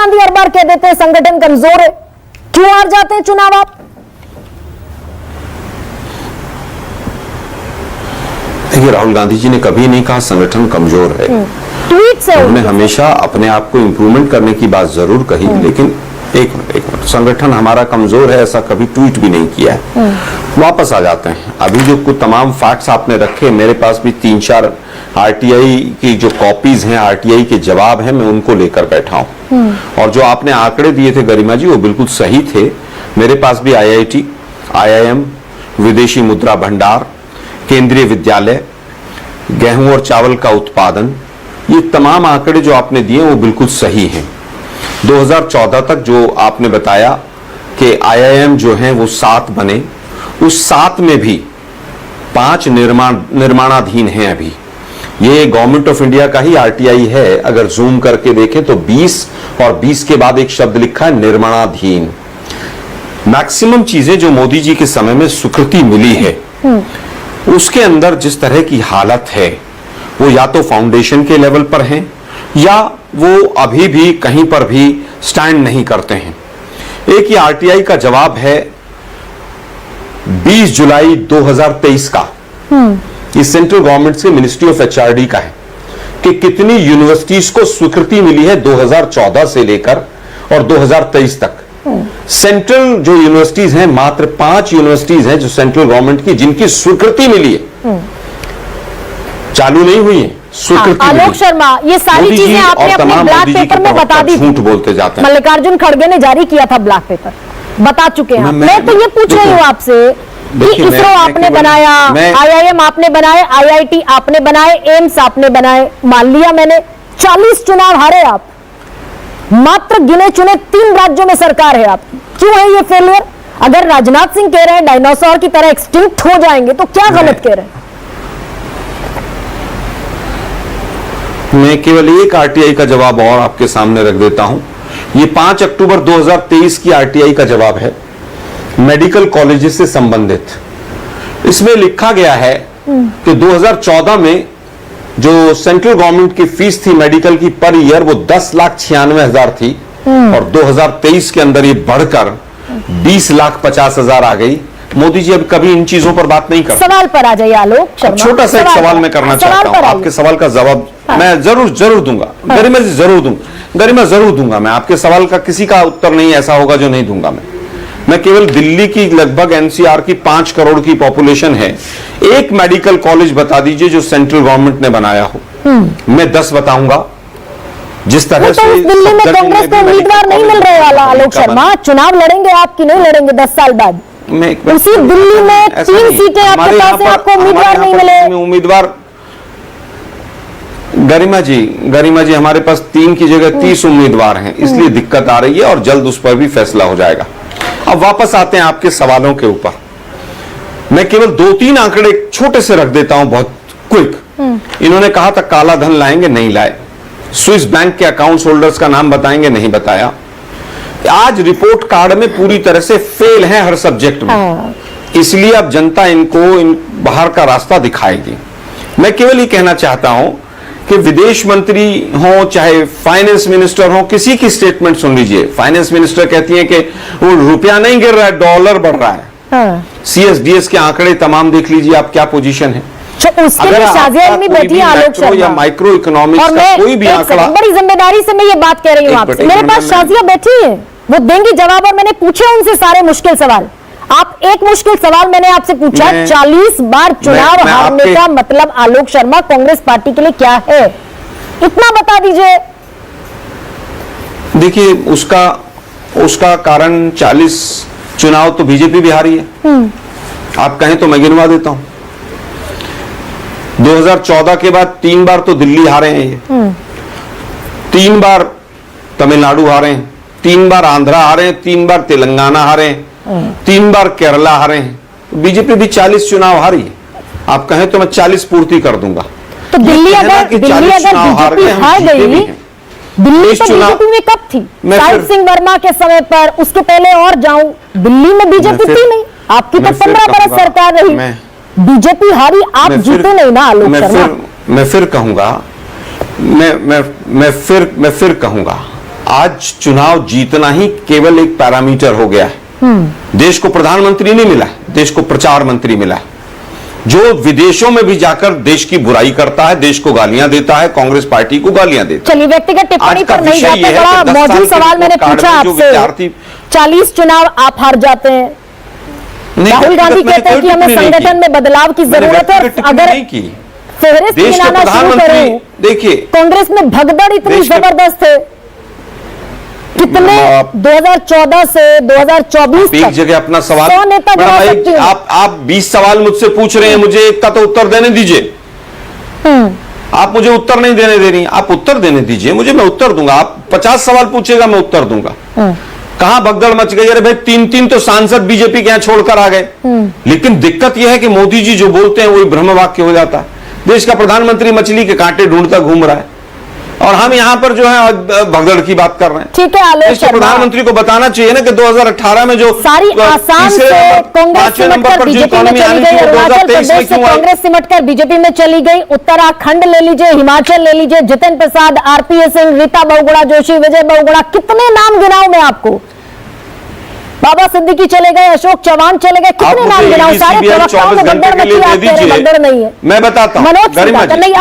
गांधी हर बार कह देते हैं संगठन कमजोर है, क्यों हार जाते हैं चुनाव आप? देखिए, राहुल गांधी जी ने कभी नहीं कहा संगठन कमजोर है। ट्वीट से उन्होंने हमेशा अपने आप को इंप्रूवमेंट करने की बात जरूर कही, लेकिन एक मिनट, संगठन हमारा कमजोर है ऐसा कभी ट्वीट भी नहीं किया है। वापस आ जाते हैं, अभी जो कुछ तमाम फैक्ट्स आपने रखे, मेरे पास भी 3-4 आरटीआई की जो कॉपीज हैं, आरटीआई के जवाब हैं, मैं उनको लेकर बैठा हूं। और जो आपने आंकड़े दिए थे गरिमा जी, वो बिल्कुल सही थे। मेरे पास भी IIT, IIM, विदेशी मुद्रा भंडार, केंद्रीय विद्यालय, गेहूं और चावल का उत्पादन, ये तमाम आंकड़े जो आपने दिए वो बिल्कुल सही हैं। 2014 तक जो आपने बताया कि IIM जो हैं वो 7 बने, उस 7 में भी 5 निर्माणाधीन हैं अभी। ये गवर्नमेंट ऑफ इंडिया का ही RTI है, अगर जूम करके देखें तो 20 और 20 के बाद एक शब्द लिखा है निर्माणाधीन। मैक्सिमम चीजें जो मोदी जी के समय में स्वीकृति मिली है, उसके अंदर जिस तरह की हालत है, वो या तो फाउंडेशन के लेवल पर हैं या वो अभी भी कहीं पर भी स्टैंड नहीं करते हैं। एक ही RTI का जवाब है 20 जुलाई 2023 का, ये सेंट्रल गवर्नमेंट से मिनिस्ट्री ऑफ HRD का है कि कितनी यूनिवर्सिटीज को स्वीकृति मिली है 2014 से लेकर और 2023 तक। सेंट्रल जो यूनिवर्सिटीज हैं, मात्र 5 यूनिवर्सिटीज हैं जो सेंट्रल गवर्नमेंट की, जिनकी स्वीकृति मिली है, चालू नहीं हुई है, स्वीकृति। आलोक शर्मा, ये सारी चीजें आपने अपने ब्लैक पेपर में बता दी, झूठ बोलते जाते हैं। मल्लिकार्जुन खड़गे ने जारी किया था ब्लैक पेपर, बता चुके हैं। मैं तो ये पूछ रही हूँ आपसे कि इसरो आपने बनाया, IIM आपने बनाए, IIT आपने बनाए, एम्स आपने बनाए, मान लिया मैंने 40 चुनाव हारे आप, मात्र गिने चुने 3 राज्यों में सरकार है आपकी, क्यों है ये फेलियर? अगर राजनाथ सिंह कह रहे हैं डायनासोर की तरह एक्सटिंक्ट हो जाएंगे, तो क्या गलत कह रहे हैं? मैं केवल एक RTI का जवाब और आपके सामने रख देता हूं। ये 5 अक्टूबर 2023 की RTI का जवाब है, मेडिकल कॉलेजेस से संबंधित। इसमें लिखा गया है कि 2014 में जो सेंट्रल गवर्नमेंट की फीस थी मेडिकल की पर ईयर, वो 10,96,000 थी और 2023 के अंदर ये बढ़कर 20,50,000 आ गई। मोदी जी अब कभी इन चीजों पर बात नहीं करते। सवाल पर आ जाइए आलोक शर्मा। छोटा सा एक सवाल मैं करना चाहता हूं, आपके सवाल का जवाब मैं जरूर दूंगा। गरिमा जी जरूर दूंगा, गरिमा जरूर दूंगा। मैं आपके सवाल का किसी का उत्तर नहीं ऐसा होगा जो नहीं दूंगा। मैं केवल दिल्ली की लगभग NCR की 5 करोड़ की पॉपुलेशन है, एक मेडिकल कॉलेज बता दीजिए जो सेंट्रल गवर्नमेंट ने बनाया हो। मैं 10 बताऊंगा। जिस तरह से दिल्ली में कांग्रेस को उम्मीदवार नहीं मिल रहे वाला आलोक शर्मा, चुनाव लड़ेंगे आप कि नहीं लड़ेंगे 10 साल बाद? उसी दिल्ली में 3 सीटें आपके पास है, आपको उम्मीदवार नहीं मिले। उम्मीदवार गरिमा जी हमारे पास 3 की जगह 30 उम्मीदवार हैं, इसलिए दिक्कत आ रही है और जल्द उस पर भी फैसला हो जाएगा। अब वापस आते हैं आपके सवालों के ऊपर। मैं केवल 2-3 आंकड़े छोटे से रख देता हूं, बहुत क्विक। इन्होंने कहा था काला धन लाएंगे, नहीं लाए। स्विस बैंक के अकाउंट होल्डर्स का नाम बताएंगे, नहीं बताया। आज रिपोर्ट कार्ड में पूरी तरह से फेल है हर सब्जेक्ट में, इसलिए अब जनता इनको बाहर का रास्ता दिखाएगी। मैं केवल ये कहना चाहता हूं कि विदेश मंत्री हो चाहे फाइनेंस मिनिस्टर हो, किसी की स्टेटमेंट सुन लीजिए। फाइनेंस मिनिस्टर कहती है कि वो रुपया नहीं गिर रहा है, डॉलर बढ़ रहा है। CSDS के आंकड़े तमाम देख लीजिए आप, क्या पोजीशन है। उसके लिए शाजिया इल्मी बैठी है आलोक शर्मा, या माइक्रो इकोनॉमिक्स का कोई भी आंकड़ा, बड़ी जिम्मेदारी से मैं ये बात कह रही हूँ आपसे। मेरे पास शाजिया बैठी है, वो देंगी जवाब, और मैंने पूछे उनसे सारे मुश्किल सवाल। आप एक मुश्किल सवाल मैंने आपसे पूछा, 40 बार चुनाव हारने का मतलब आलोक शर्मा कांग्रेस पार्टी के लिए क्या है, इतना बता दीजिए। देखिए उसका कारण 40 चुनाव तो बीजेपी भी हारी है। आप कहें तो मैं गिनवा देता हूं। 2014 के बाद 3 बार तो दिल्ली हारे हैं ये, 3 बार तमिलनाडु हारे हैं, 3 बार आंध्रा हारे हैं, 3 बार तेलंगाना हारे हैं, 3 बार केरला हारे हैं। बीजेपी भी 40 चुनाव हारी है। आप कहें तो मैं 40 पूर्ति कर दूंगा। तो दिल्ली अगर बीजेपी हार गई, दिल्ली तो बीजेपी में कब थी? साहिब सिंह वर्मा के समय पर, उसके पहले और जाऊं, दिल्ली में बीजेपी थी नहीं। आपकी तो 15 बरस सरकार रही, बीजेपी हारी, आप जीते नहीं ना आलोक शर्मा। मैं फिर कहूंगा, मैं फिर कहूंगा आज चुनाव जीतना ही केवल एक पैरामीटर हो गया है। देश को प्रधानमंत्री नहीं मिला है, देश को प्रचार मंत्री मिला है, जो विदेशों में भी जाकर देश की बुराई करता है, देश को गालियां देता है, कांग्रेस पार्टी को गालियां देता है। चलिए व्यक्तिगत टिप्पणी आज का पर नहीं विषय जाते, यह है बड़ा कि 10 साल मौजूद के सवाल मैंने रिपोर्ट पूछा कार्ड में जो आपसे। विद्यार्थी 40 चुनाव आप हार जाते हैं, राहुल गांधी कहते हैं कि हमें संगठन में बदलाव की जरूरत है। अगर फेहरिस्त देश के गिनाना शुरू प्रधानमंत्री करें, देखिए कांग्रेस में भगदड़ इतनी देश के- जबरदस्त है, कितने 2014 से 2024 एक तक जगह अपना सवाल 100 नेता गिना मैडम, सकती हूँ। आप 20 सवाल मुझसे पूछ रहे हैं, मुझे एक का तो उत्तर देने दीजिए। आप मुझे उत्तर नहीं देने दे रही, आप उत्तर देने दीजिए मुझे, मैं उत्तर दूंगा। आप 50 सवाल पूछेगा, मैं उत्तर दूंगा। कहां भगदड़ मच गई? अरे भाई 3-3 तो सांसद बीजेपी के यहां छोड़कर आ गए। लेकिन दिक्कत यह है कि मोदी जी जो बोलते हैं वही ब्रह्म वाक्य हो जाता है। देश का प्रधानमंत्री मछली के कांटे ढूंढता घूम रहा है और हम यहां पर जो है भगदड़ की बात कर रहे हैं। ठीक है आलोक देश के शर्मा, प्रधानमंत्री को बताना चाहिए ना कि 2018 में जो सारी आसाम से कांग्रेस सिमटकर बीजेपी में चली गई, अरुणाचल प्रदेश से कांग्रेस सिमटकर बीजेपी में चली गई, उत्तराखंड ले लीजिए, हिमाचल ले लीजिए, जितिन प्रसाद, आरपीएस सिंह, रीता बहुगुणा जोशी, विजय बहुगुणा, कितने नाम गिनाऊं मैं आपको? बाबा सिद्दीकी चले गए, अशोक चौहान चले गए, कितने नाम गिनाऊं? सारे प्रवक्ताओं में भगदड़ मची, आप कह रहे हैं भगदड़ नहीं है। मैं बताता हूं, मनोज सिन्हा, नहीं